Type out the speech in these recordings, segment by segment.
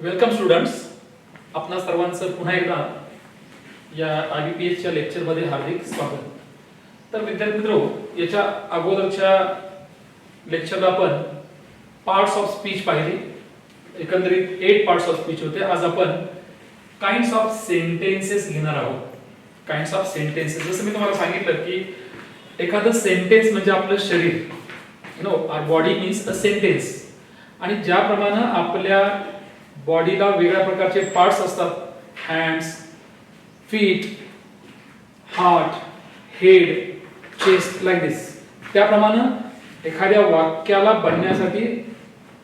Welcome students, आपणा सर्वांचं पुन्हा एकदा या IBPS च्या लेक्चर मध्ये हार्दिक स्वागत. तर विद्यार्थी मित्रो, याच्या अगोदरच्या लेक्चरला आपण पार्ट्स ऑफ स्पीच पाहिली. एकंदरीत 8 पार्ट्स ऑफ स्पीच होते. आज आपण काइंड्स ऑफ सेंटेन्सेस घेणार आहोत. काइंड्स ऑफ सेंटेन्सेस, जसं मी तुम्हाला सांगितलं की एखादं सेंटेन्स म्हणजे आपलं शरीर. Our body means a sentence. आणि ज्याप्रमाणे आपल्या बॉडीला वेगळ्या प्रकारचे पार्ट्स असतात, hands, feet, heart, head, chest, like this. त्याप्रमाणे एखाद्या वाक्याला बनण्यासाठी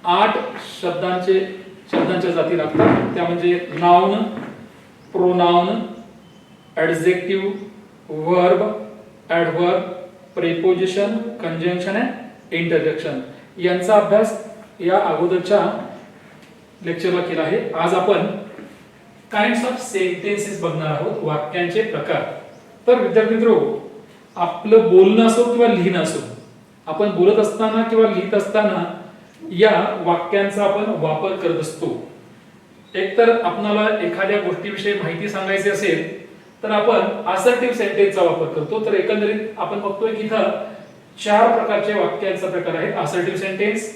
8 शब्दांच्या जाती लागतात. त्या म्हणजे noun, pronoun, adjective, verb, adverb, preposition, conjunction and interjection. यांचा अभ्यास या अगोदरच्या लेक्चरला केला आहे. आज आपण काइंड्स ऑफ सेंटेन्सेस बघणार आहोत, वाक्यांचे प्रकार. तर विद्यार्थी मित्रो, आपलं बोलणं असो किंवा लिहिणं असो, आपण बोलत असताना किंवा लिहित असताना या वाक्यांचा आपण वापर करत असतो. एकतर आपल्याला एखाद्या गोष्टीविषयी माहिती सांगायची असेल तर आपण असर्टिव्ह सेंटेन्सचा वापर करतो. तर एकंदरीत आपण बघतोय की इथं 4 प्रकारचे वाक्यांचा प्रकार आहेत. Assertive sentence,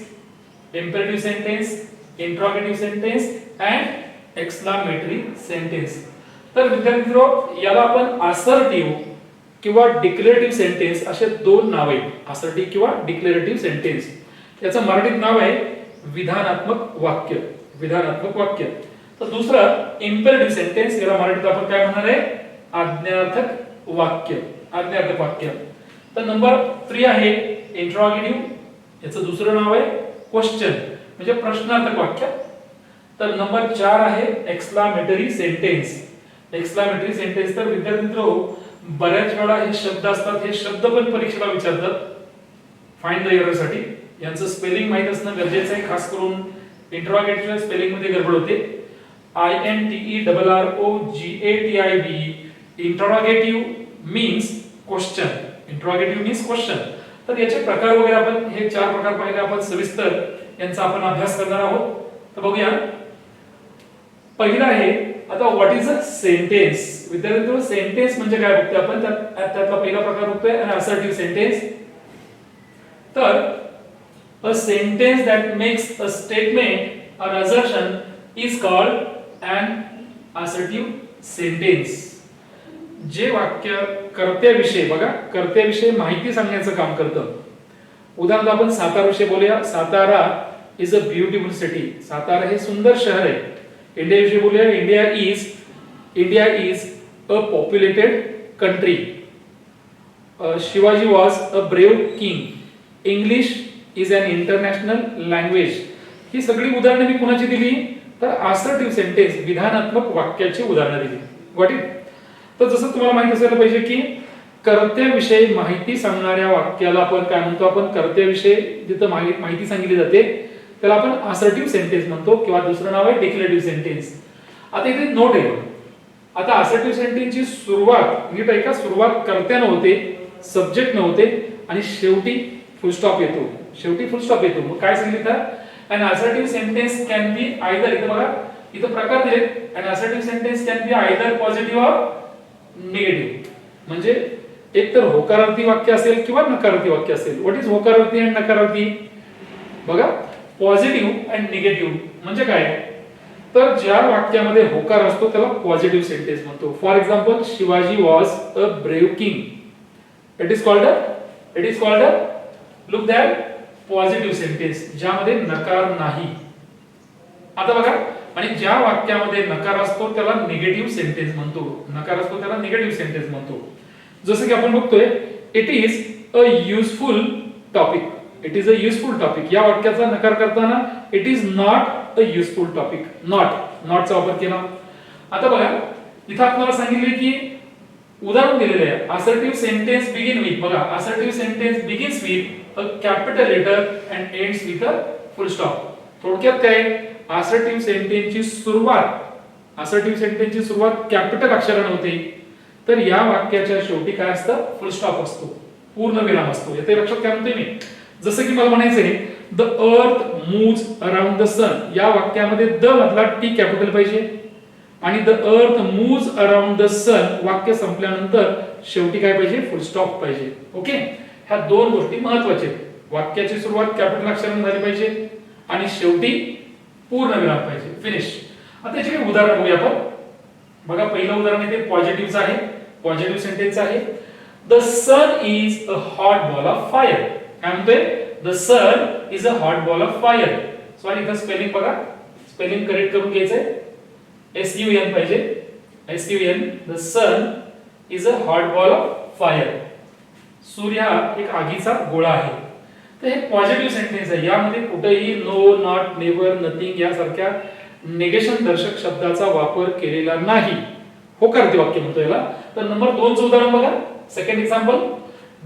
imperative sentence, interrogative sentence and exclamatory sentence. तर विद्यार्थी मित्रो, याला आपण असर्टिव्ह किंवा डिक्लेरेटिव्ह सेंटेन्स असे 2 नाव आहेत. असर्टिव्ह किंवा डिक्लेरेटिव्ह सेंटेन्स. याचं मराठीत नाव आहे विधानात्मक वाक्य. विधानात्मक वाक्य. तर दुसरं इम्पेरेटिव्ह सेंटेन्स, याला मराठीत आपण काय म्हणणार आहे? आज्ञार्थक वाक्य. आज्ञार्थक वाक्य. तर नंबर 3 आहे इंट्रोगेटिव्ह. याचं दुसरं नाव आहे क्वेश्चन, म्हणजे प्रश्नार्थक वाक्य. तर नंबर 4 आहे एक्सक्लामेटरी सेंटेन्स. एक्सक्लामेटरी सेंटेन्स, तर विद्यार्थी मित्रो, बऱ्याच वेळा हे शब्द असतात, हे शब्द पण परीक्षेला विचारतात फाइंड द एरर साठी. यांचं स्पेलिंग माहित असणं गरजेचं आहे. खास करून इंट्रोगेटिव्ह स्पेलिंग मध्ये गडबड होते. INTERROGATIV. Interrogative means question. Interrogative means question. तर याचे प्रकार वगैरे आपण हे 4 प्रकार पाहिले. आपण सविस्तर यांचा आपण अभ्यास करणार आहोत. तर बघूया. पहिला आहे आता व्हॉट इज अ सेंटेन्स. विद्यार्थी, सेंटेन्स म्हणजे काय बघतोय आपण. त्यातला पहिला प्रकार बघतोय असर्टिव्ह सेंटेन्स. तर a sentence that makes a statement or assertion is called an assertive sentence. जे वाक्य कर्त्याविषयी, बघा, कर्त्याविषयी माहिती सांगण्याचं काम करतं. उदाहरणार्थ आपण सातारा विषयी बोलूया. Satara is a beautiful city. Satara हे सुंदर शहर आहे. इंडिया विषयी बोलूया. India is a populated country. Shivaji was a brave king. English is an international language. ही सगळी उदाहरणे मी कुणाची दिली? तर असर्टिव्ह सेंटेन्स, विधानात्मक वाक्याची उदाहरणे दिली. Got it? तर जसं तुम्हाला माहिती असायला पाहिजे की कर्त्याविषयी माहिती सांगणाऱ्या वाक्याला आपण काय म्हणतो? आपण कर्त्याविषयी जिथं माहिती सांगितली जाते त्याला आपण असर्टिव्ह सेंटेन्स म्हणतो, किंवा दुसरं नाव आहे डिक्लेरेटिव्ह सेंटेन्स. आता इथे नोट आहे. आता असर्टिव्ह सेंटेन्सची सुरुवात नीट ऐका. सुरुवात कर्त्याने होते, सब्जेक्ट न होते, आणि शेवटी फुल स्टॉप येतो. शेवटी फुल स्टॉप येतो. मग काय सांगितलं? an assertive sentence can be either, इथं बघा, इथं प्रकार दिले. an assertive sentence can be either positive or negative. म्हणजे एक तर होकारार्थी वाक्य असेल किंवा नकारार्थी वाक्य असेल. व्हॉट इज होकारार्थी आणि नकारार्थी? बघा, पॉझिटिव्ह अँड निगेटिव्ह म्हणजे काय? तर ज्या वाक्यामध्ये होकार असतो त्याला पॉझिटिव्ह सेंटेन्स म्हणतो. For example, Shivaji was a brave king. It is called a look that positive sentence, ज्यामध्ये नकार नाही. आता बघा, आणि ज्या वाक्यामध्ये नकार असतो त्याला निगेटिव्ह सेंटेन्स म्हणतो. नकार असतो त्याला निगेटिव्ह सेंटेन्स म्हणतो. जसं की आपण बघतोय, it is a useful topic. It is a useful topic. या वाक्याचा नकार करताना it is not a useful topic. नॉटचा वापर केला. आता बघा, इथं आपल्याला सांगितले की उदाहरण दिलेले आहे. असर्टिव्ह सेंटेन्स बिगिन विथ, बघा, assertive sentence begins with a capital letter and ends with a full stop. थोडक्यात काय? असर्टिव्ह सेंटेन्सची सुरुवात कॅपिटल अक्षराने होते. तर या वाक्याच्या शेवटी काय असतं? फुल स्टॉप असतो, पूर्ण विराम असतो. याचे लक्षात काय म्हणतोय मी? जसं की मला म्हणायचंय the earth moves around the सन, या वाक्यामध्ये द मधला टी कॅपिटल पाहिजे आणि the earth moves around the सन वाक्य संपल्यानंतर शेवटी काय पाहिजे, फुल स्टॉप पाहिजे. ओके, ह्या दोन गोष्टी महत्त्वाच्या आहेत. वाक्याची सुरुवात कॅपिटल अक्षराने झाली पाहिजे आणि शेवटी पूर्ण विराम पाहिजे, फिनिश. आता याचे काही उदाहरण बघूया आपण. बघा, पहिलं उदाहरण आहे ते पॉझिटिव्हचं आहे, पॉझिटिव्ह सेंटेन्स आहे. The sun is a hot ball of fire. काय म्हणतोय, the sun is a hot ball of fire. Sorry, इथं स्पेलिंग बघा, स्पेलिंग करेक्ट करून घ्यायचंय. SUN पाहिजे, SUN. The sun is a hot ball of fire. सूर्य हा एक आगीचा गोळा आहे. तर हे पॉझिटिव्ह सेंटेन्स आहे. यामध्ये कुठेही नो, नॉट, नेव्हर, नथिंग यासारख्या निगेशन दर्शक शब्दाचा वापर केलेला नाही. होकारती वाक्य म्हणतो याला. तर नंबर 2 चं उदाहरण बघा. Second example,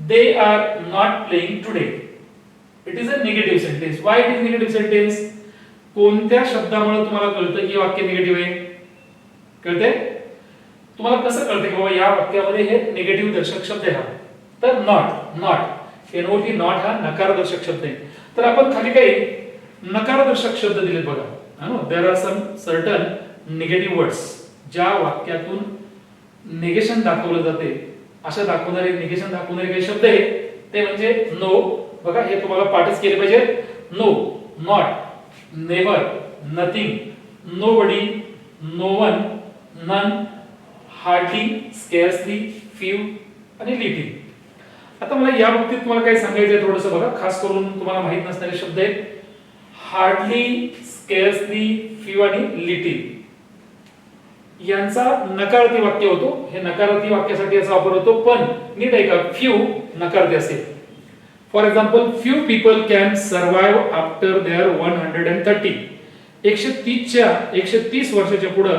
they are not playing today. It is a negative sentence. Why it is negative sentence? कोणत्या शब्दामुळे तुम्हाला कळतं की वाक्य निगेटिव्ह आहे? कळते? तुम्हाला कसं कळतं की बाबा या वाक्यामध्ये हे निगेटिव्ह दर्शक शब्द आहे? तर नॉट, नॉट, एनओटी, नॉट हा नकारदर्शक शब्द आहे. तर आपण खाली काही नकारदर्शक शब्द दिलेत बघा. There are some certain negative words. ज्या वाक्यातून निगेशन दाखवलं जाते अशा दाखवणारे, निगेशन दाखवणारे काही शब्द आहेत ते म्हणजे नो. बघा, हे तुम्हाला पाठच केले पाहिजे. No, not, never, nothing, nobody, no one, none, hardly, scarcely, few आणि लिटिल. आता मला या बाबतीत तुम्हाला काय सांगायचंय थोडंसं बघा. खास करून तुम्हाला माहित नसणारे शब्द आहेत हार्डली, स्केअर्सली, फ्यू आणि लिटिल. यांचा नकारार्थी वाक्य होतो. हे नकारार्थी वाक्यासाठी याचा वापर होतो, पण नीट आहे का, फ्यू नकारार्थी असेल. For example, few people can survive after there 130. 130 वर्षाच्या पुढे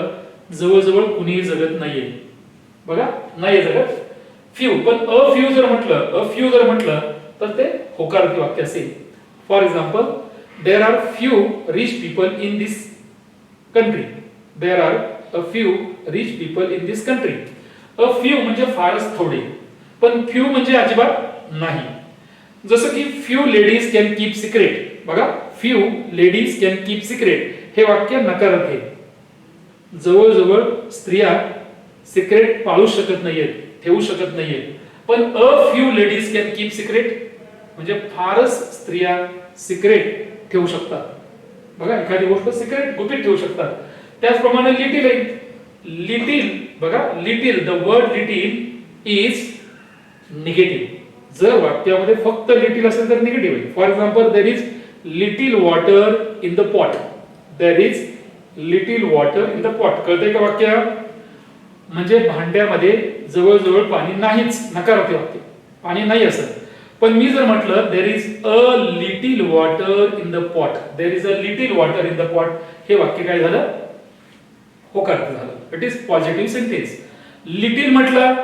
जवळजवळ कुणीही जगत नाहीये. बघा, नाही जगत. फ्यू. पण अफ्यू जर म्हटलं तर ते होकारार्थी वाक्य असेल. For example, there are few rich people in this country. There are a few rich people in this country. A few म्हणजे फारच थोडे, पण few म्हणजे अजिबात नाही. जसं की few ladies can keep secret. बघा, few ladies can keep secret हे वाक्य नकारार्थी आहे. जवळजवळ स्त्रिया सिक्रेट पाळू शकत नाहीयेत, ठेवू शकत नाहीयेत. पण a few ladies can keep secret म्हणजे फारच स्त्रिया सिक्रेट ठेवू शकतात. बघा, एखादी गोष्ट सिक्रेट गुपित ठेवू शकतात. त्याचप्रमाणे लिटिल आहे. लिटिल, बघा, little, the word little is negative. जर वाक्यामध्ये फक्त लिटिल असेल तर निगेटिव्ह आहे. For example, there is little water in the pot. There is little water in the pot. कळतंय का वाक्य? म्हणजे भांड्यामध्ये जवळजवळ पाणी नाहीच, नकारार्थी वाक्य, पाणी नाही असं. पण मी जर म्हटलं there is a little water in the pot, there is a little water in the pot, हे वाक्य काय झालं? होकारार्थी झालं. It is positive sentence. Little म्हटलं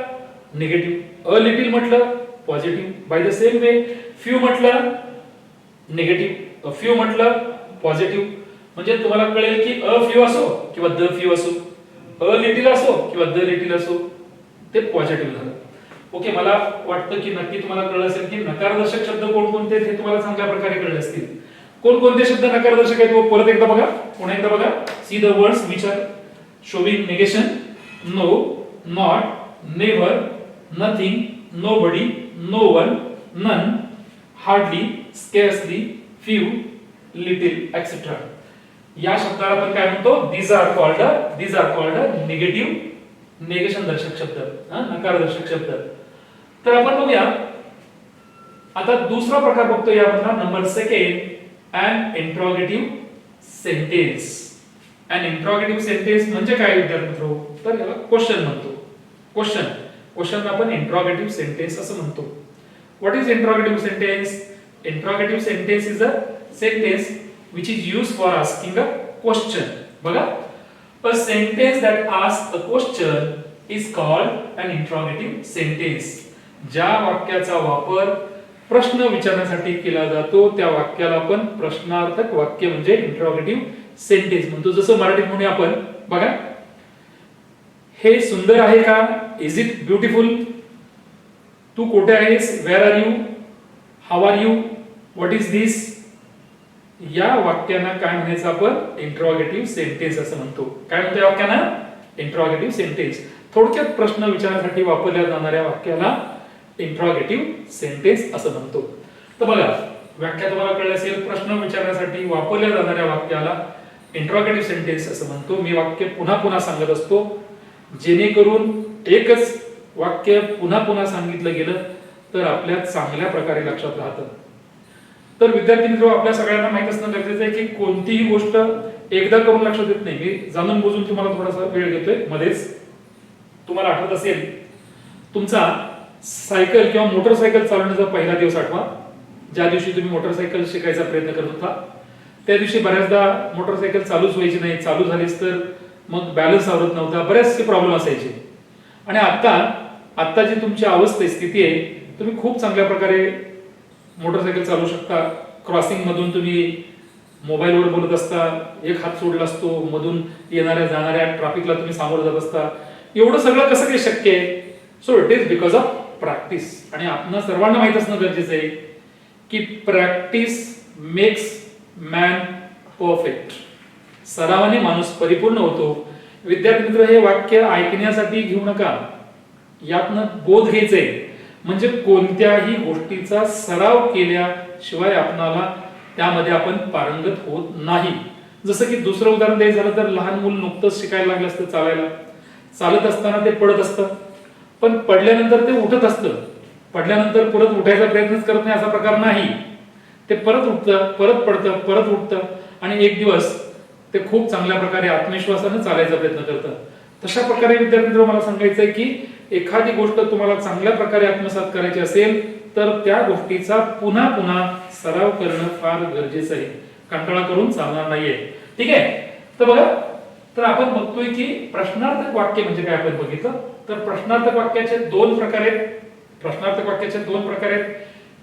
निगेटिव्ह, अ लिटिल म्हटलं positive. By the same way, few म्हटलं निगेटिव्ह, अ फ्यू म्हटलं पॉझिटिव्ह. म्हणजे तुम्हाला कळेल की अ फ्यू असो किंवा द फ्यू असो, अ लिटिल असो किंवा द लिटिल असो, ते पॉझिटिव्ह झालं. ओके, मला वाटतं की नक्की तुम्हाला कळलं असेल की नकारदर्शक शब्द कोणकोणते हे तुम्हाला चांगल्या प्रकारे कळले असतील. कोणकोणते शब्द नकारदर्शक आहेत परत एकदा बघा, पुन्हा एकदा बघा. See the words which are showing negation: no, not, never, nothing, nobody, no one, none, hardly, scarcely, few, little, etc. या शब्दाला आपण काय म्हणतो? these are called negative negation दर्शक शब्द, नकारदर्शक शब्द. तर आपण बघूया आता दुसरा प्रकार बघतो यामधला, number second, an interrogative sentence. an interrogative sentence म्हणजे काय विद्यार्थी मित्रो? तर याला क्वेश्चन म्हणतो. क्वेश्चन आपण इंट्रोगेटिव्ह सेंटेन्स असं म्हणतो. What is interrogative sentence? Interrogative sentence is a sentence which is used for asking a question. बघा, a sentence that asks a question is called an interrogative sentence. ज्या वाक्याचा वापर प्रश्न विचारण्यासाठी केला जातो त्या वाक्याला आपण प्रश्नार्थक वाक्य म्हणजे इंट्रोगेटिव्ह सेंटेन्स म्हणतो. जसं मराठीत म्हणूया आपण, बघा, हे सुंदर आहे का? Is it beautiful? तू कुठे आहेस? Where are you? How are you? What is this? या वाक्यांना काय म्हणायचं आपण? इंट्रोगेटिव्ह सेंटेन्स असं म्हणतो. काय म्हणतो या वाक्यांना? Interrogative sentence. थोडक्यात प्रश्न विचारण्यासाठी वापरल्या जाणाऱ्या वाक्याला इंट्रोगेटिव्ह सेंटेन्स असं म्हणतो. तर बघा, व्याख्या तुम्हाला कळली असेल. प्रश्न विचारण्यासाठी वापरल्या जाणाऱ्या वाक्याला इंट्रोगेटिव्ह सेंटेन्स असं म्हणतो. मी वाक्य पुन्हा पुन्हा सांगत असतो जेणेकरून एकच वाक्य पुन्हा पुन्हा सांगितलं गेलं तर आपल्या चांगल्या प्रकारे लक्षात राहतं. तर विद्यार्थी मित्र, आपल्या सगळ्यांना माहित असणं गरजेचं आहे की कोणतीही गोष्ट एकदा करून लक्षात येत नाही. मी जाणून बुजून तुम्हाला थोडासा वेळ घेतोय मध्येच. तुम्हाला आठवत असेल तुमचा सायकल किंवा मोटरसायकल चालवण्याचा पहिला दिवस आठवा. ज्या दिवशी तुम्ही मोटरसायकल शिकायचा प्रयत्न करत होता त्या दिवशी बऱ्याचदा मोटरसायकल चालूच व्हायची नाही. चालू झालीच तर मग बॅलन्स आवरत नव्हता, बरेचसे प्रॉब्लेम असायचे. आणि आता जी तुमची अवस्था स्थिती आहे, तुम्ही खूप चांगल्या प्रकारे मोटरसायकल चालवू शकता. क्रॉसिंग मधून तुम्ही मोबाईलवर बोलत असता, एक हात सोडला असतो, मधून येणाऱ्या जाणाऱ्या ट्रॅफिकला तुम्ही सामोरं जात असता. एवढं सगळं कसं काही शक्य आहे? So it is because of practice. आणि आपल्या सर्वांना माहित असणं गरजेचं आहे की प्रॅक्टिस मेक्स मॅन परफेक्ट. सरावाने माणूस परिपूर्ण होतो. विद्यार्थी मित्र, हे वाक्य ऐकण्यासाठी घेऊ नका, यातनं बोध घ्यायचा आहे. म्हणजे कोणत्याही गोष्टीचा सराव केल्याशिवाय आपणाला त्यामध्ये आपण पारंगत होत नाही. जसं की दुसरं उदाहरण द्यायचं झालं तर लहान मूल नुकतंच शिकायला लागलं असतं चालायला. चालत असताना ते पडत असतं, पण पडल्यानंतर ते उठत असतं. पडल्यानंतर परत उठायचा प्रयत्नच करत नाही असा प्रकार नाही. ते परत उठतं, परत पडतं, परत उठतं आणि एक दिवस ते खूप चांगल्या प्रकारे आत्मविश्वासाने चालायचा प्रयत्न करतं. तशा प्रकारे विद्यार्थी मला सांगायचं आहे की एखादी गोष्ट तुम्हाला चांगल्या प्रकारे आत्मसात करायची असेल तर त्या गोष्टीचा पुन्हा पुन्हा सराव करणं फार गरजेचं आहे. कंटाळा करून चालणार नाहीये. ठीक आहे? तर बघा, तर आपण बघतोय की प्रश्नार्थक वाक्य म्हणजे काय आपण बघितलं. तर प्रश्नार्थक वाक्याचे दोन प्रकार आहेत. प्रश्नार्थक वाक्याचे दोन प्रकार आहेत.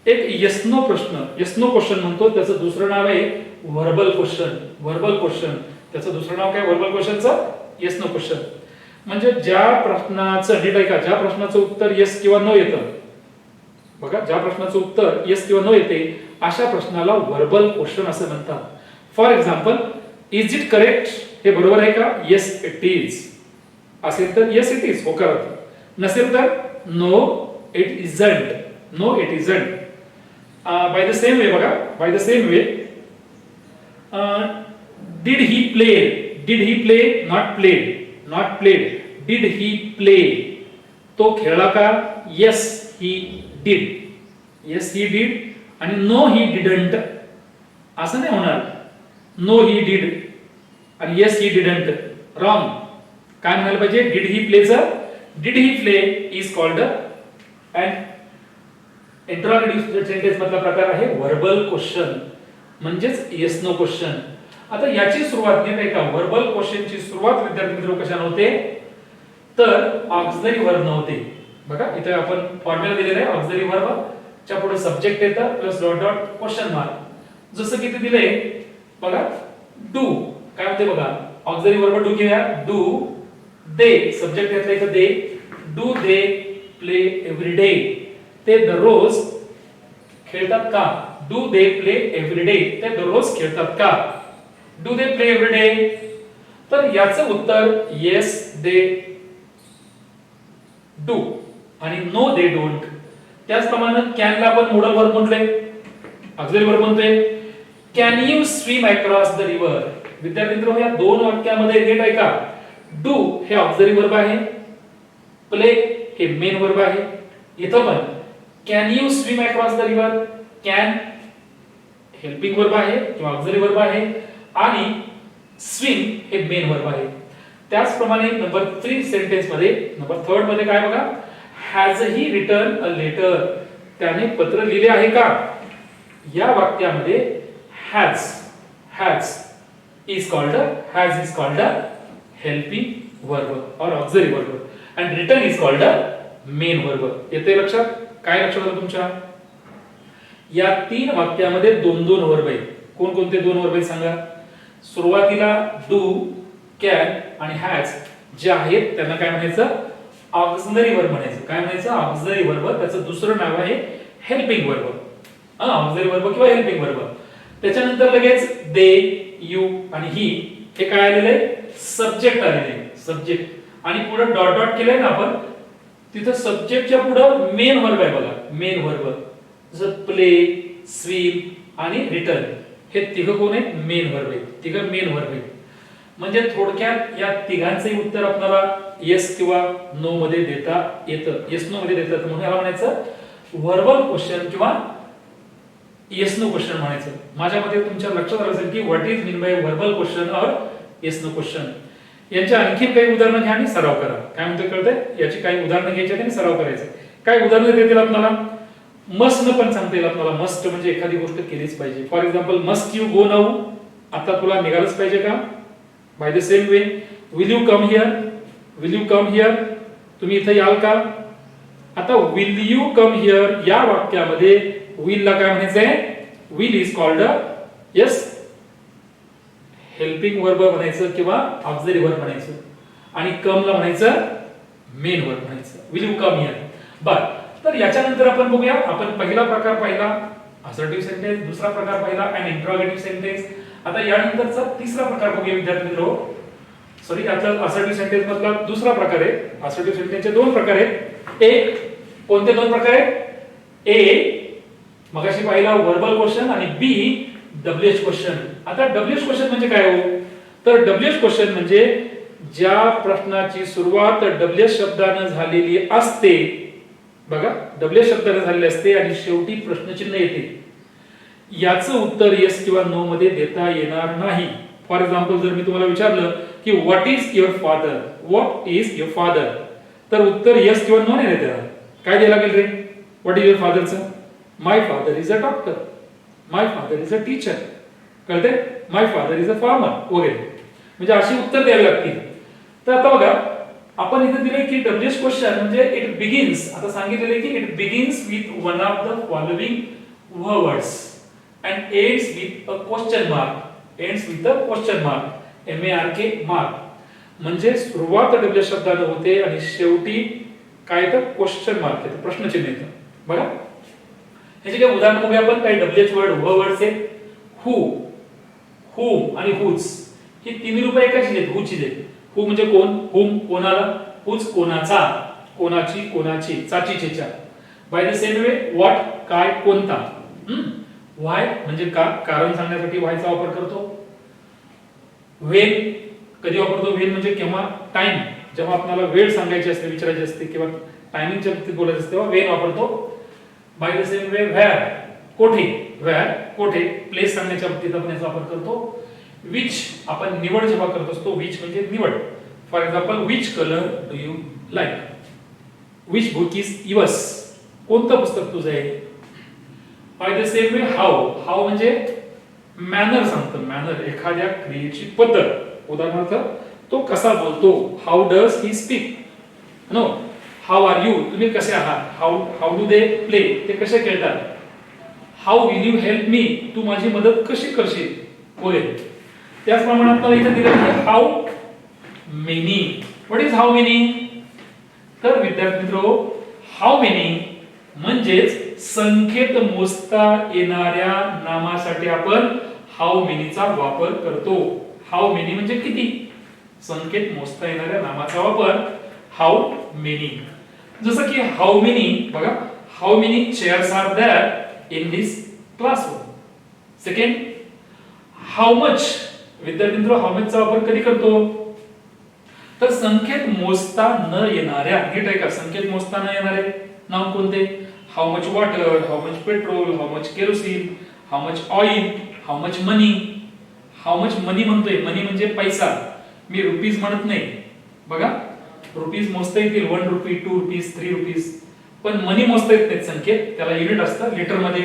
एक येस नो प्रश्न, येस नो क्वेश्चन म्हणतो. त्याचं दुसरं नाव आहे व्हर्बल क्वेश्चन. व्हर्बल क्वेश्चन त्याचं दुसरं नाव काय? व्हर्बल क्वेश्चनचं येस नो क्वेश्चन. म्हणजे ज्या प्रश्नाचं नीट ऐका, ज्या प्रश्नाचं उत्तर येस किंवा नो येतं, बघा, ज्या प्रश्नाचं उत्तर येस किंवा नो येते अशा प्रश्नाला व्हर्बल क्वेश्चन असं म्हणतात. For example, is it correct? हे बरोबर आहे का? येस इट इज असेल तर येस इट इज होकार होतं. नसेल तर no it isn't. No it isn't. By the same way बघा, by the same way, did he play? Did he play? Not played. Not played. Did he play? तो खेळला का? Yes he did. Yes he did. आणि no he didn't असं नाही होणार. No he did आणि yes he didn't. Wrong. काय म्हणायला पाहिजे? डिड ही प्लेचं did he play is called and interrogative sentence मधला प्रकार आहे व्हर्बल क्वेश्चन, म्हणजेच येस नो क्वेश्चन. आता याची सुरुवात नीट आहे का? व्हर्बल क्वेश्चनची सुरुवात विद्यार्थी मित्र कशाने होते? तर ऑक्झिलरी वर्ब नव्हते. बघा, इथे आपण फॉर्म्युला दिलेला आहे. ऑक्झिलरी वर्ब च्या पुढे सब्जेक्ट येतं plus dot dot question mark. जसं की ते दिले बघा, डू काय होते बघा, ऑक्झिलरी वर्ब डू घेऊया. डू दे, सब्जेक्ट घेतलं इथं they. Do they play every day? ते दररोज खेळतात का? Do they play every day? ते दररोज खेळतात का? Do they play every day? तर याचं उत्तर येस दे डू आणि नो दे डोंट. त्याचप्रमाणे कॅन ला आपण मोडल वर्ब म्हटले, ऑक्झिलरी वर्ब म्हणतोय. Can you swim across the river? विद्यार्थी मित्र, या दोन वाक्यामध्ये नीट ऐका. डू हे ऑक्झिलरी वर्ब आहे, प्ले हे मेन वर्ब आहे. इथं पण can you swim across the river, can helping verb आहे किंवा ऑक्झिलरी वर्ब आहे आणि स्विम हे मेन वर्ब आहे. त्याचप्रमाणे नंबर 3 सेंटेन्स मध्ये, नंबर 3 मध्ये काय बघा, has he written a letter? त्याने पत्र लिहिले आहे का? या वाक्यामध्ये has is called a helping verb और auxiliary verb and written is called a main verb. येते लक्षात? काय लक्षात आलं तुमच्या? या 3 वाक्यामध्ये दोन दोन वर्ब आहेत. कोण कोणते दोन वर्ब आहेत सांगा? सुरुवातीला डू, कॅन आणि हॅज जे आहेत त्यांना काय म्हणायचं? ऑक्झिलरी वर्ब म्हणायचं. काय म्हणायचं? Auxiliary verb. त्याचं दुसरं नाव आहे हेल्पिंग वर्ब. ऑक्झिलरी वर्ब किंवा हेल्पिंग वर्ब. त्याच्यानंतर लगेच दे, यू आणि ही हे काय आलेलं आहे, सब्जेक्ट आलेले आहे, सब्जेक्ट आणि पुढे डॉट डॉट केलंय ना आपण, तिथं सब्जेक्टच्या पुढे मेन वर्ब आहे बघा, मेन वर्ब, जसं प्ले, स्विम आणि रिटर्न, हे तिघ कोण आहेत, मेन वर्ब आहेत, तिघ मेन वर्ब आहेत. म्हणजे थोडक्यात या तिघांचंही उत्तर आपल्याला येस किंवा नो मध्ये देता येतं, येस नो मध्ये देता येतं, म्हणून याला म्हणायचं व्हर्बल क्वेश्चन किंवा येस नो क्वेश्चन म्हणायचं. माझ्या मते तुमच्या लक्षात आलं असेल की what is mean bye verbal question और येस नो क्वेश्चन. यांच्या आणखी काही उदाहरणं घ्या आणि सराव करा. काय म्हणतो कळतंय, याची काही उदाहरणं घ्यायची आणि सराव करायचं. काय उदाहरणं देतील आपल्याला, मस्ट न पण सांगता येईल आपल्याला, मस्ट म्हणजे एखादी गोष्ट केलीच पाहिजे. For example must you go now, आता तुला निघालच पाहिजे का. Bye the same way will you come here, will you come here, तुम्ही इथे याल का. आता विल यू कम हियर या वाक्यामध्ये विल ला काय म्हणायचंय, will is called yes helping verb म्हणायचं किंवा ऑक्झिलरी वर्ब म्हणायचं, आणि कम ला म्हणायचं मेन वर्ब म्हणायचं, विल यू कम हियर. बर, तर याच्यानंतर आपण बघूया, आपण पहिला प्रकार पाहिला असर्टिव्ह सेंटेन्स, दुसरा प्रकार पाहिला अँड इंट्रोगेटिव्ह सेंटेन्स. आता यानंतरचा तिसरा प्रकार बघूया विद्यार्थी मित्रो, सॉरी यातला असर्टिव्ह सेंटेन्स मधला दुसरा प्रकार आहे. असर्टिव्ह सेंटेन्सचे दोन प्रकार आहेत. एक, कोणते दोन प्रकार आहेत, ए मगाशी पाहिला व्हर्बल क्वेश्चन आणि बी डब्ल्यूएच क्वेश्चन. आता डब्ल्यूएच क्वेश्चन म्हणजे काय हो, तर डब्ल्यूएच क्वेश्चन म्हणजे ज्या प्रश्नाची सुरुवात डब्ल्यूएच शब्दाने झालेली असते, बघा डब्ल्यूएच शब्दाने झालेली असते आणि शेवटी प्रश्नचिन्ह येते, याचं उत्तर येस किंवा नो मध्ये देता येणार नाही. फॉर एक्झाम्पल जर मी तुम्हाला विचारलं की what is your father, what is your father, तर उत्तर येस किंवा नो नाही देता. काय द्यायला लागेल रे, व्हॉट इज युअर फादरचं, my father is a doctor, my father is a teacher, कळते, my father is a farmer वगैरे, म्हणजे अशी उत्तर द्यावी लागतील. तर आता बघा आपण इथे दिले की डब्ल्यूएच क्वेश्चन म्हणजे इट बिगिन्स, आता सांगितलेले की it begins with one of the following words and ends with a question mark, ends with a question mark, MARK mark, म्हणजे सुरुवात डब्ल्यू शब्दाने होते आणि शेवटी काय तर क्वेश्चन मार्क येतं, प्रश्नचिन्ह येतं. बघा ह्याचे काही उदाहरण बघूया आपण. काही डब्ल्यूएच वर्ड वर्ड्स आहेत, हू, हुम आणि हुज, ही तिन्ही रूपे एकाचीच आहेत, हुचीच आहेत. हू म्हणजे कोण, हुम कोणाला, हुज कोणाचा, कोणाची, कोणाची, चाची चेचा. By the same way what काय, कोणता. व्हाय म्हणजे का, कारण सांगण्यासाठी व्हायचा वापर करतो. व्हेन कधी वापरतो, व्हेन म्हणजे केव्हा, टाइम जेव्हा आपल्याला वेळ सांगायची असते, विचारायची असते किंवा टायमिंगच्या बाबतीत बोलायचं असते तेव्हा व्हेन वापरतो. Bye the same way where कोठे, व्हेअर कोठे, प्लेस सांगण्याच्या बाबतीत आपण याचा वापर करतो. विच आपण निवड जेव्हा करत असतो, विच म्हणजे निवड. For example which colour do you like, which book is yours, कोणतं पुस्तक तुझं आहे. Bye the same way how, how म्हणजे मॅनर सांगतं, मॅनर एखाद्या क्रियेची पद्धत. उदाहरणार्थ तो कसा बोलतो, how does he speak, know how are you तुम्ही कसे आहात, हाऊ डू दे प्ले ते कसे खेळतात. How will you help me तू माझी मदत कशी करशील, होय. त्याचप्रमाणे आपल्याला इथे दिलं आहे how many. What is how many, तर विद्यार्थी मित्रो हाऊ मेनी म्हणजेच संख्येत मोजता येणाऱ्या नामासाठी आपण हाऊ मेनीचा वापर करतो. हाऊ मेनी म्हणजे किती, संख्येत मोजता येणाऱ्या नामाचा वापर हाऊ मेनी. जसं की हाऊ मेनी बघा, how many chairs are there in this classroom. Second how much, विद्यार्थी मित्र हाऊ मच चा वापर कधी करतो, तर संख्येत मोजता न येणाऱ्या, नीट आहे का, संख्येत मोजता न येणारे नाम कोणते, how much water, how much petrol, how much kerosene, how much oil, how much money. How much money म्हणतोय, मनी म्हणजे पैसा, मी रुपीज म्हणत नाही. बघा रुपीज मोजता येतील, 1 रुपी, 2 रुपीज, 3 रुपीज, पण मनी मोजता येत नाहीत संख्येत, त्याला युनिट असतं, लिटर मध्ये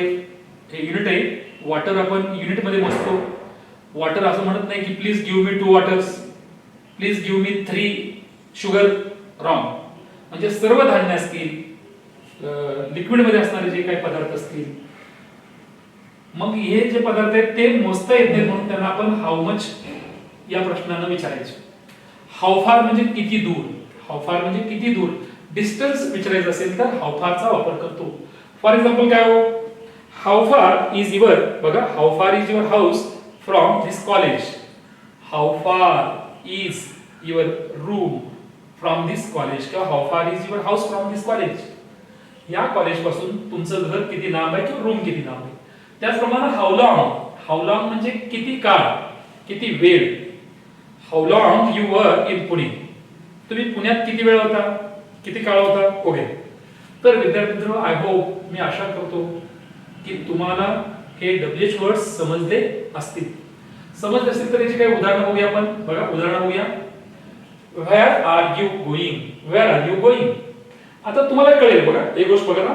हे युनिट आहे. वॉटर आपण युनिट मध्ये मोजतो. वॉटर असं म्हणत नाही की please give me 2 waters, please give me 3 sugar, wrong. म्हणजे सर्व धान्य असतील, लिक्विड मध्ये असणारे जे काही पदार्थ असतील, मग हे जे पदार्थ आहेत ते मोजता येत नाहीत म्हणून त्यांना आपण हाऊ मच या प्रश्नाने विचारायचं. हाऊ फार म्हणजे किती दूर, हाऊ फार म्हणजे किती दूर, डिस्टन्स विचारायचं असेल तर हाऊ फारचा वापर करतो. फॉर एक्झाम्पल काय हो, हाऊ फार इज युअर, बघा how far is your house from this college, how far is your room from this college, किंवा how far is your house from this college, या college पासून तुमचं घर किती लांब आहे किंवा रूम किती लांब आहे. त्याचप्रमाणे हाऊ लॉंग म्हणजे किती काळ, किती वेळ. How long you were in Pune, तुम्ही पुण्यात किती वेळ होता, किती काळ होता. ओके, तर विद्यार्थी आय होप, मी आशा करतो की तुम्हाला हे WH वर्ड्स समजले असतील. समजले असतील तर याची काही उदाहरणं बघूया आपण. बघा उदाहरण बघूया. Wear are you going, where are you going. आता तुम्हाला कळेल बघा एक गोष्ट बघा ना,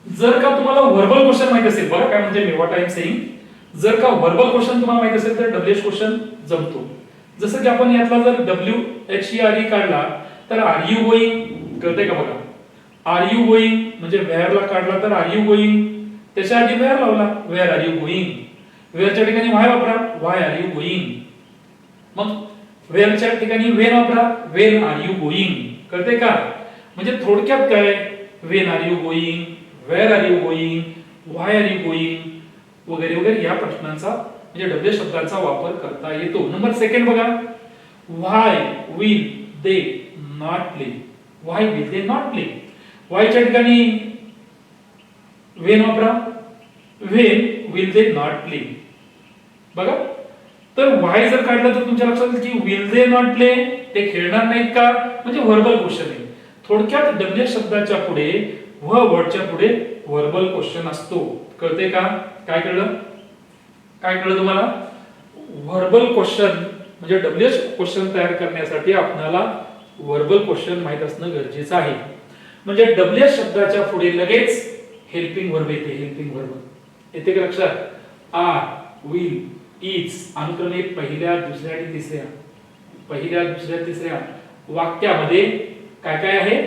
जर का तुम्हाला व्हर्बल क्वेश्चन माहित असेल, बघा काय म्हणजे me what I am saying, जर का व्हर्बल क्वेश्चन तुम्हाला माहित असेल तर WH क्वेश्चन जमतो. जसं की आपण यातला जर WHERE काढला तर आर यू गोइंग, कळतंय का बघा. आर यू गोइंग म्हणजे वेअर ला काढला तर आर यू गोइंग, त्याच्या आधी वेअर लावला, वेअर आर यू गोइंग. वेअरच्या ठिकाणी व्हाय वापरा, व्हाय आर यू गोइंग. मग वेअरच्या ठिकाणी वेन वापरा, वेन आर यू गोइंग. कळतंय का. म्हणजे थोडक्यात काय, when are you going, where are you going, why are you going वगैरे वगैरे या प्रश्नांचा म्हणजे डब्ल्यू शब्दांचा वापर करता येतो. नंबर सेकंड बघा, why will they not play, why will they not play. व्हायच्या ठिकाणी वेन वापरा, when will they not play. बघा, तर व्हाय जर काढलं तर तुमच्या लक्षात येईल की विल दे नॉट प्ले, ते खेळणार नाहीत का, म्हणजे व्हर्बल क्वेश्चन आहे. थोडक्यात डब्ल्यू शब्दाच्या पुढे व वर्डच्या पुढे व्हर्बल क्वेश्चन असतो. कळते का. काय कळलं, काय कळलं तुम्हाला. व्हर्बल क्वेश्चन म्हणजे डब्ल्यू क्वेश्चन तयार करण्यासाठी आपल्याला व्हर्बल क्वेश्चन माहित असणं गरजेचं आहे. म्हणजे डब्ल्यू शब्दाच्या पुढे लगेच हेल्पिंग व्हर्ब येते, हेल्पिंग व्हर्ब येते का लक्षात. आर, विल, इज अनुक्रमे पहिल्या, दुसऱ्या आणि तिसऱ्या, पहिल्या, दुसऱ्या, तिसऱ्या वाक्यामध्ये काय काय आहे,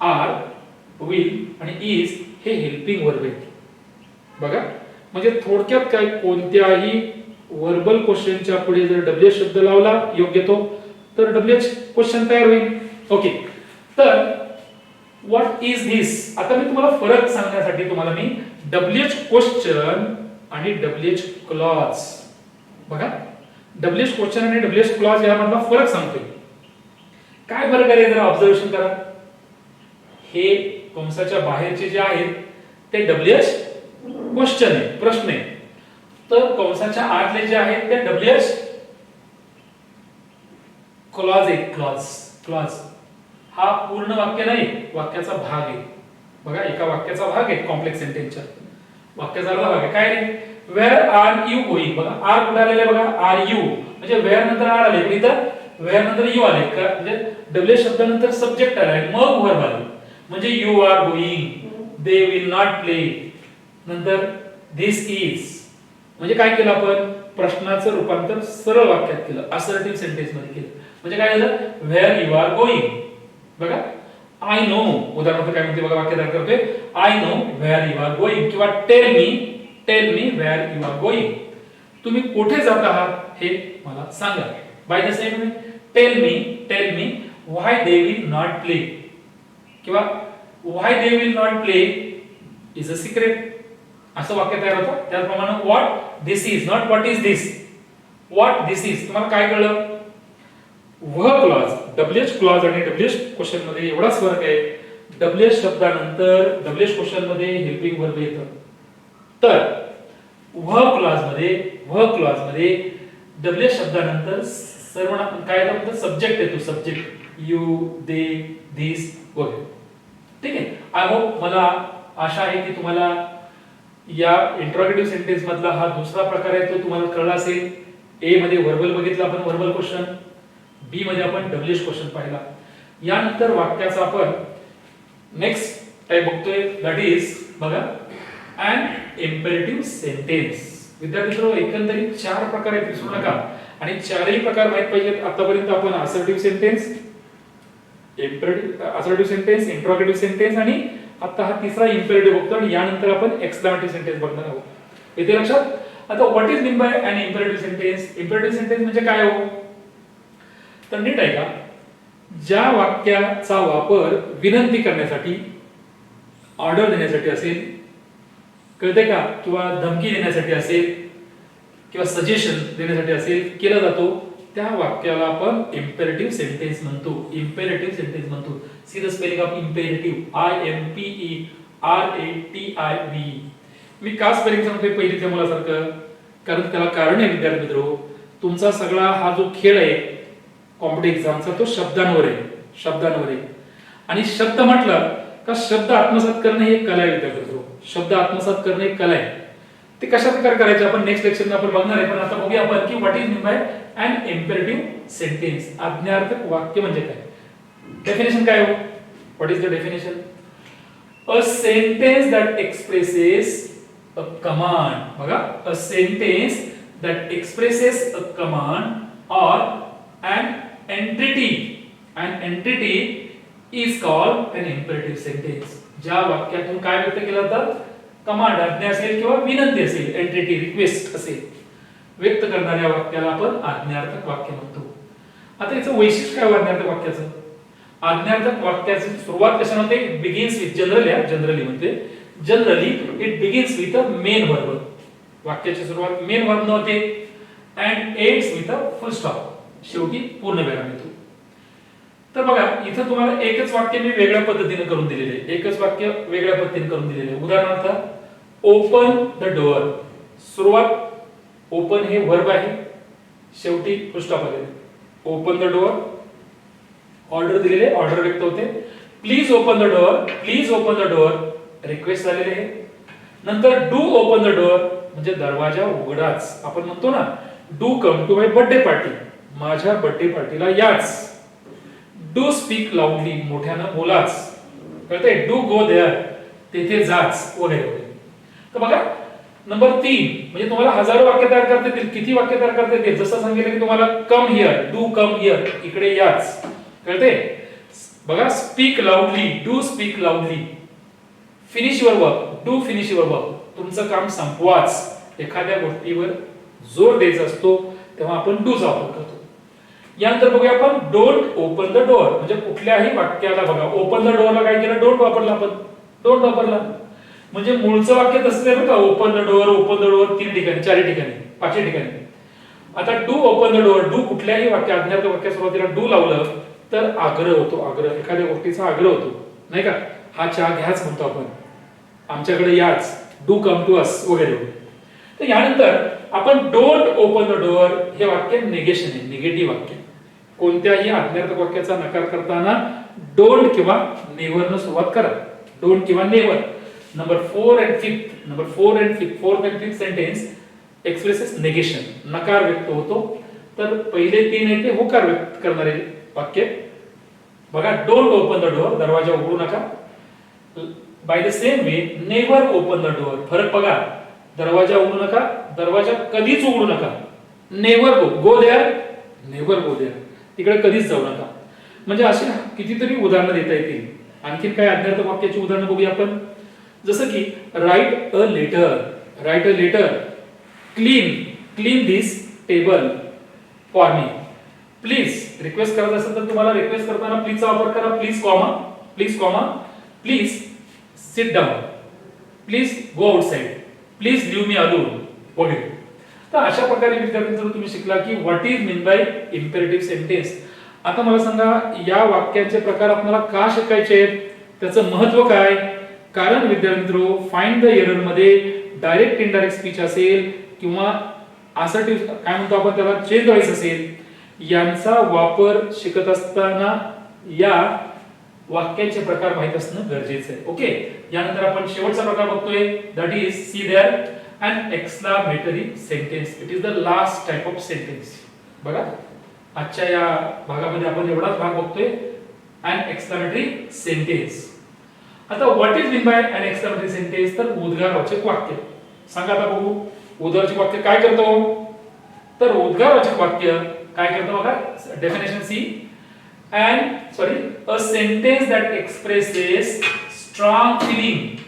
आर, विल आणि इज हे हेल्पिंग व्हर्ब आहेत. बघा, म्हणजे थोडक्यात काय, कोणत्याही व्हर्बल क्वेश्चनच्या पुढे जर डब्ल्यू शब्द लावला योग्य तो, तर डब्ल्यू क्वेश्चन तयार होईल. ओके, तर व्हॉट इज धिस. आता मी तुम्हाला फरक सांगण्यासाठी तुम्हाला मी डब्ल्यू क्वेश्चन आणि डब्ल्यू क्लॉज, बघा डब्ल्यू क्वेश्चन आणि डब्ल्यू क्लॉज यामधला फरक सांगतोय. काय फरक आहे जरा ऑब्झर्वेशन करा. हे कंसाच्या बाहेरचे जे आहेत ते डब्ल्यू क्वेश्चन आहे, प्रश्न आहे. तर कंसाच्या आतले जे आहेत ते डब्ल्यू क्लॉज आहे, क्लॉज. क्लॉज हा पूर्ण वाक्य नाही, वाक्याचा भाग आहे. बघा, एका वाक्याचा भाग आहे कॉम्प्लेक्स सेंटेन्सच्या, वाक्याचा अर्धा भाग आहे. काय रे, वेअर आर यू गोइंग. बघा आर कुठे आलेले, बघा आर यू म्हणजे वेअर नंतर आर आले, पण इथं वेअर नंतर यू आले का, म्हणजे डब्ल्यू शब्दानंतर सब्जेक्ट आलाय मग व्हर्ब आले. म्हणजे you are going, they will not play, नंतर धिस इज. म्हणजे काय केलं आपण, प्रश्नाचं रूपांतर सरळ वाक्यात केलं, असर्टिव्ह सेंटेन्स मध्ये केलं. म्हणजे काय झालं, वेअर यू आर गोइंग. बघा, आय नो, उदाहरणार्थ काय म्हणते बघा, वाक्य तयार करतोय, I know where you are going, किंवा tell me where you are going. तुम्ही कुठे जात आहात हे मला सांगा. By the same way, tell me why they will not play, किंवा why they will not play is a secret, असं वाक्य तयार होतं. त्याचप्रमाणे what this is, not what is this, what this is. तुम्हाला काय कळलं, व्ह क्लॉज, डब्ल्यू क्लॉज आणि डब्ल्यू क्वेश्चन मध्ये एवढाच फरक आहे. डब्ल्यू शब्दानंतर डब्ल्यू क्वेश्चन मध्ये हेल्पिंग व्हर्ब येतं, तर व्ह क्लॉज मध्ये डब्ल्यू शब्दानंतर सर्वनाम काय येतं, सब्जेक्ट येतो, सब्जेक्ट, यू, दे, धिस वगैरे. ठीक आहे. आय होप, मला आशा आहे की तुम्हाला या इंट्रोगेटिव्ह सेंटेन्स मधला हा दुसरा प्रकार आहे तो तुम्हाला कळला असेल. ए मध्ये व्हर्बल बघितलं आपण, व्हर्बल क्वेश्चन. बी मध्ये आपण डब्ल्यू क्वेश्चन पाहिला. यानंतर वाक्याचा आपण नेक्स्ट टाइप बघतोय, दॅट इज बघा अन इम्पेरेटिव्ह सेंटेन्स. विद्यार्थ्यांनो, एकंदरीत 4 प्रकार आहेत, विसरू नका. आणि 4ही प्रकार माहित पाहिजेत. आतापर्यंत आपण assertive sentence, assertive sentence, interrogative sentence आणि आता हा तिसरा इम्पेरेटिव्ह बघतो आणि यानंतर आपण एक्सक्लेमेटिव्ह सेंटेन्स बघणार आहोत. येते लक्षात. आता what is mean by an imperative sentence. Imperative sentence म्हणजे काय हो, तर नीट आहे का, ज्या वाक्याचा वापर विनंती करण्यासाठी, ऑर्डर देण्यासाठी असेल, कळते का, किंवा धमकी देण्यासाठी असेल किंवा सजेशन देण्यासाठी असेल केला जातो, त्या वाक्याला आपण इम्पेरेटिव्ह सेंटेन्स म्हणतो. इम्पेरेटिव्ह सेंटेन्स म्हणतो. See the spelling of imperative, IMPERATIVE. मी का स्पेलिंग सांगतोय पहिली त्या मुलासारखं, कारण त्याला कारण आहे विद्यार्थी मित्रो, तुमचा सगळा हा जो खेळ आहे कॉम्पिटेटिव्ह एक्झामचा तो शब्दांवर आहे, शब्दांवर आहे. आणि शब्द म्हटलं का शब्द आत्मसात करणे ही एक कला आहे विद्यार्थी मित्रो. शब्द आत्मसात करणे एक कला आहे. ते कशा प्रकारे करायचे आपण नेक्स्ट लेक्चरमध्ये आपण बघणार आहे. पण आता बघूया आपण की what is mean by an imperative sentence. आज्ञार्थक वाक्य म्हणजे काय. डेफिनेशन काय हो, what is the definition. A sentence that expresses a command. बघा, a sentence that expresses a command or an entity. An entity is called an imperative sentence. ज्या वाक्यातून काय व्यक्त केलं जातं, कमांड आज्ञा असेल किंवा विनंती असेल, एंटिटी रिक्वेस्ट असेल, व्यक्त करणाऱ्या वाक्याला आपण आज्ञार्थक वाक्य म्हणतो. आता याचं वैशिष्ट्य काय आज्ञार्थक वाक्याचं. आज्ञार्थक वाक्याची सुरुवात कशाने होते, इट बिगिन्स विथ जनरली म्हणते, generally it begins with a main verb. वाक्याची सुरुवात मेन वर्ब न होते and ends with a full stop. शेवटी पूर्ण विराम येतो. तर बघा, इथं तुम्हाला एकच वाक्य मी वेगळ्या पद्धतीने करून दिलेले आहे. एकच वाक्य वेगळ्या पद्धतीने करून दिलेले आहे. उदाहरणार्थ, ओपन द डोअर. सुरुवात ओपन हे वर्ब आहे, शेवटी फुल स्टॉप आलेले. ओपन द डोअर, ऑर्डर दिलेले, ऑर्डर व्यक्त होते. Please open the door, please open the door, request झालेले आहे. नंतर डू ओपन द डोअर म्हणजे दरवाजा उघडाच. आपण म्हणतो ना, do come to my birthday party, माझ्या बर्थडे पार्टीला याच. डू स्पीक लाऊडली, मोठ्यानं बोलाच. कळतंय. डू गो देअर, तेथे जाच, वगैरे वगैरे. तर बघा, नंबर 3 म्हणजे तुम्हाला हजारो वाक्य तयार करता येतील. किती वाक्य तयार करता येतील, जसं सांगितलं की तुम्हाला come here, do come here, इकडे याच. कळतंय. बघा, speak loudly, do speak loudly. Finish your work, do finish your work, तुमचं काम संपवाच. एखाद्या गोष्टीवर जोर द्यायचा असतो तेव्हा आपण डूचा वापर करतो. यानंतर बघूया आपण डोंट ओपन द डोअर म्हणजे कुठल्याही वाक्याला बघा, ओपन द डोअरला काय केलं, डोंट वापरला. आपण डोंट वापरला म्हणजे मूळचं वाक्य तसंच आहे का, open the door, open the door 3 ठिकाणी, 4 ठिकाणी, 5 ठिकाणी. आता do open the door, do कुठल्याही वाक्य आज्ञार्थक वाक्या सुरुवातीला डू लावलं तर आग्रह होतो. आग्रह, एखाद्या गोष्टीचा आग्रह होतो, नाही का. हा चहा घ्याच म्हणतो आपण, आमच्याकडे याच, डू कम टू अस, वगैरे. तर यानंतर आपण डोंट ओपन द डोअर हे वाक्य निगेशन आहे, निगेटिव्ह वाक्य. कोणत्याही आज्ञार्थक वाक्याचा नकार करताना डोंट किंवा नेव्हर न सुरुवात करा. डोंट किंवा never. Number 4 and 5th, fourth and fifth sentence expresses negation, नकार व्यक्त होतो. तर पहिले 3 आहे ते होकार व्यक्त करणारे वाक्य. बघा, डोंट ओपन द डोअर, दरवाजा उघडू नका. By the same way, never open the door, फरक बघा, दरवाजा उघडू नका, दरवाजा कधीच उघडू नका. Never go there, never go there, तिकडे कधीच जाऊ नका. म्हणजे अशी कितीतरी उदाहरणं देता येतील. आणखीन काय आज्ञार्थक वाक्याची उदाहरणं बघूया आपण. जसं की write a letter, write a letter. Clean this table for me. Please request करत असेल तर तुम्हाला रिक्वेस्ट करताना प्लीजचा वापर करा. Please comma, please sit down, please go outside, please leave me alone, वगैरे. तर अशा प्रकारे विद्यार्थ्यांचं तुम्ही शिकला की what is mean by imperative sentence. आता मला सांगा, या वाक्यांचे प्रकार आपल्याला का शिकायचे आहेत, त्याचं महत्व काय. कारण विद्यार्थी मित्रो, फाइंड द एरर मध्ये डायरेक्ट इनडायरेक्ट स्पीच असेल किंवा असर्टिव्ह काय म्हणतो आपण त्याला, चेंज व्हॉइस असेल, यांचा वापर शिकत असताना या वाक्यांचे प्रकार माहित असणं गरजेचं आहे. ओके. यानंतर आपण शेवटचा प्रकार बघतोय, that is see there an exclamatory sentence. It is the last type of sentence. बघा, आजच्या या भागामध्ये आपण एवढाच भाग बघतोय, an exclamatory sentence. आता what is meant by an exclamatory sentence, तर उद्गारवाचक वाक्य. सांगा आता बघू, उद्गारवाचक वाक्य काय करतो. तर उद्गारवाचक वाक्य काय करतो बघा, definition see. a sentence that expresses strong feeling.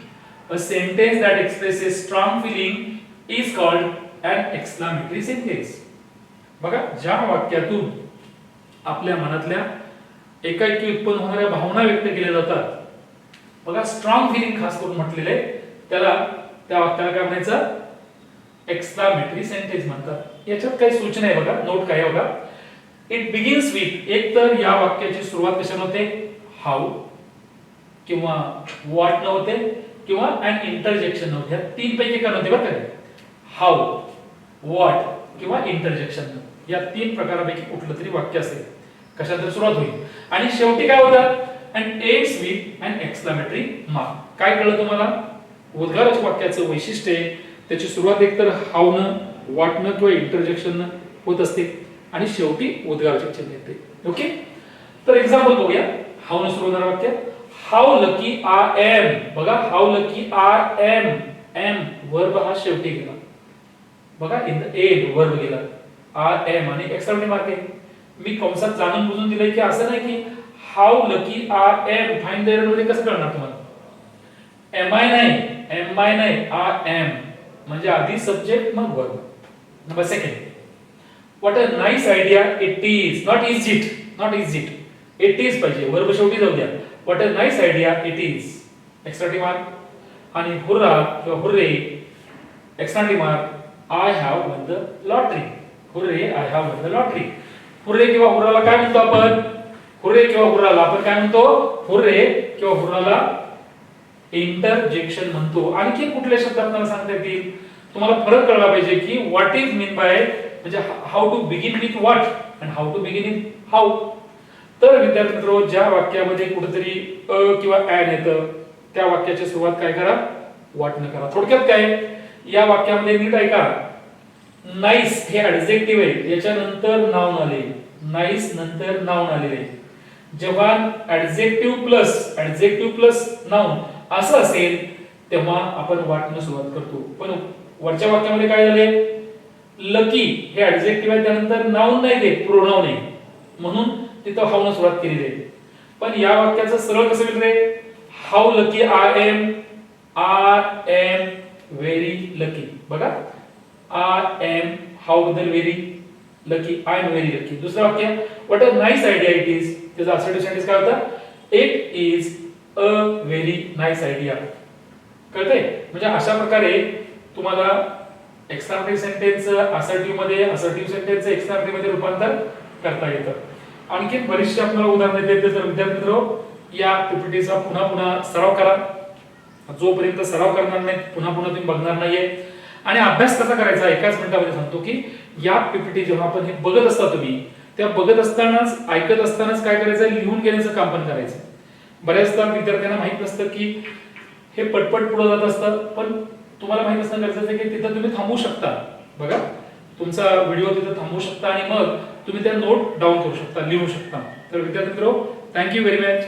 A sentence that expresses strong feeling is called an exclamatory sentence. बघा, ज्या वाक्यातून आपल्या मनातल्या एकाएकी उत्पन्न होणाऱ्या भावना व्यक्त केल्या जातात, बघा स्ट्रॉंग फिलिंग खास करून म्हटलेले आहे, त्याला त्या वाक्याला काय म्हणायचं? एक्सक्लामेटरी सेंटेन्स म्हणतात. याच्यात काही सूचना आहे बघा, नोट काय आहे बघा. इट बिगिन्स विथ, एक तर या वाक्याची सुरुवात कशाने होते? हाऊ किंवा व्हॉट न होते किंवा अन इंटरजेक्शन न होते. तीन पैकी काय होते बरं का? हाऊ, व्हॉट किंवा इंटरजेक्शन. या तीन प्रकारापैकी कुठलं तरी वाक्य असेल, कशा तरी सुरुवात होईल आणि शेवटी काय होतं? And ends with an exclamatory mark. काय कळलं तुम्हाला? उद्गाराच्या वाक्याचं वैशिष्ट्य आहे, त्याची सुरुवात एकतर हाऊ न, व्हॉट न किंवा इंटरजेक्शन न होत असते आणि शेवटी उद्गाराचे चिन्ह येते. ओके, तर एक्झाम्पल बघूया. हाऊ न सुरू होणारं वाक्य, हाऊ लकी आय एम. बघा, how lucky I am. Am verb हा शेवटी गेला बघा, इन द एंड वर्ब गेला. आय एम आणि एक्सक्लामेटरी मार्क आहे. मी कंसात जाणून बुजून दिलंय की असं नाही की how lucky I am find the error मध्ये कसं कळणार तुम्हाला? एम आय नाही, एम आय नाही, आय एम म्हणजे आधी सब्जेक्ट मग verb. Number second, what a nice idea it is. Not is it, not is it, it is पाहिजे, वर्ब शेवटी जाऊ द्या. What a nice idea it is, exclamatory mark. आणि hurrah किंवा hurray, exclamatory mark. I have won the lottery. Hurray, I have won the lottery. Hurray किंवा हुर्राला काय म्हणतो आपण? हुर्रे किंवा हुर्राला आपण काय म्हणतो? हुर्रे किंवा हुर्राला इंटरजेक्शन म्हणतो. आणखी कुठले शब्द आपल्याला सांगता येतील? तुम्हाला फरक कळला पाहिजे की व्हॉट इज मीन बाय, म्हणजे how to begin with what and how to begin with how. तर विद्यार्थी मित्र, ज्या वाक्यामध्ये कुठेतरी अ किंवा ॲन येतं त्या वाक्याची सुरुवात काय करा? व्हॉट न करा. थोडक्यात काय या वाक्यामध्ये नीट ऐका, नाईस हे ऍडजेक्टिव्ह आहे, याच्यानंतर नाउन आले, नाईस नंतर नाउन आलेले. जेव्हा ऍडजेक्टिव्ह प्लस नाउन असं असेल तेव्हा आपण व्हॉट न सुरुवात करतो. पण वरच्या वाक्यामध्ये काय झाले? लकी हे ऍडजेक्टिव्ह आहे, त्यानंतर नाउन नाही ते प्रोनाउन आहे, म्हणून तिथं हाऊ न सुरुवात केली आहे. पण या वाक्याचं सरळ कसं होईल रे? How lucky I am very lucky. बघा, आय एम हाऊ बद्दल very, lucky I am very lucky. दुसरं वाक्य, what a nice idea it is. त्याचा असर्टिव्ह सेंटेन्स काय होता? It is a very nice idea. कळतंय? म्हणजे अशा प्रकारे तुम्हाला एक्सक्लामेटरी सेंटेन्स असर्टिव्ह मध्ये, असर्टिव्ह सेंटेन्स एक्सक्लामेटरी मध्ये रूपांतर करता येतं. आणखी बरीचशी आपल्याला उदाहरणं देते. तर विद्यार्थी मित्र, या पीपीटीचा पुन्हा पुन्हा सराव करा. जोपर्यंत सराव करणार नाही पुन्हा पुन्हा तुम्ही बघणार नाहीये. आणि अभ्यास कसा करायचा एकाच मिनिटामध्ये सांगतो की या पीपीटी जेव्हा आपण हे बघत असता तुम्ही, त्या बघत असतानाच, ऐकत असतानाच काय करायचं? लिहून घेण्याचं काम पण करायचं. बऱ्याचदा विद्यार्थ्यांना माहित नसतं की हे पटपट पुढे जात असतं, पण तुम्हाला माहित असणं गरजेचं आहे की तिथं तुम्ही थांबू शकता. बघा, तुमचा व्हिडिओ तिथं थांबवू शकता आणि मग तुम्ही त्या नोट डाऊन करू शकता, लिहू शकता. तर विद्यार्थी मित्र, थँक्यू व्हेरी मच.